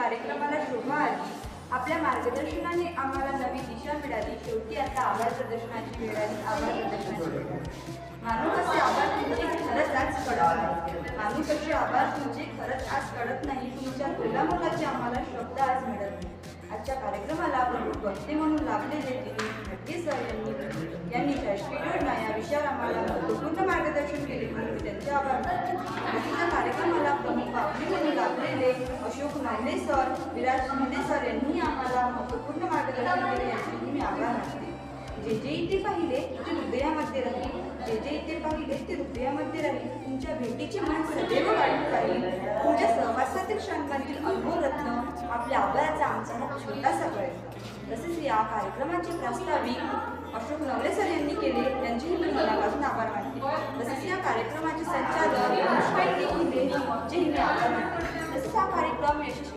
कार्यक्रमाला शोभा आली. आपल्या मार्गदर्शनाने आम्हाला नवी दिशा मिळाली. शेवटी आता आभार प्रदर्शनाची वेळ आली. आभार प्रदर्शनाची वेळ आली. मानू कसे आभार तुमचे खरंच आज कळत नाही. मानू कसे आभार तुमचे खरंच आज कळत नाही. तुमच्या मुलाचे आम्हाला शब्द आज मिळत नाही. आजच्या कार्यक्रमाला प्रमुख वक्ते म्हणून लाभलेले दिलीप भटके सर यांनी राष्ट्रीय योजना या विषयावर आम्हाला महत्त्वपूर्ण मार्गदर्शन केले म्हणून मी त्यांचे आभार मानते. आजच्या कार्यक्रमाला प्रमुख पाहुणे म्हणून लाभलेले अशोक नवले सर, विराज शिंदे सर यांनी आम्हाला महत्त्वपूर्ण मार्गदर्शन केले याचे मी आभार मानते. जे जे इथे पाहिले ते हृदयामध्ये राहील. जे जे इथे पाहिले ते हृदयामध्ये राहील. तुमच्या भेटीचे मन सदैव वाढत राहील. तुमच्या सहवासातील क्षणांमधील अनुभव रत्न आपल्या आभाराचा आमचा हा छोटासा प्रयत्न. तसेच या कार्यक्रमाचे प्रास्ताविक अशोक नवले सर यांनी केले त्यांचेही मी मनापासून आभार मानते. तसेच या कार्यक्रमाचे संचालक अनुष्का जेही मी आभार मानते. तसेच हा कार्यक्रम यशस्वी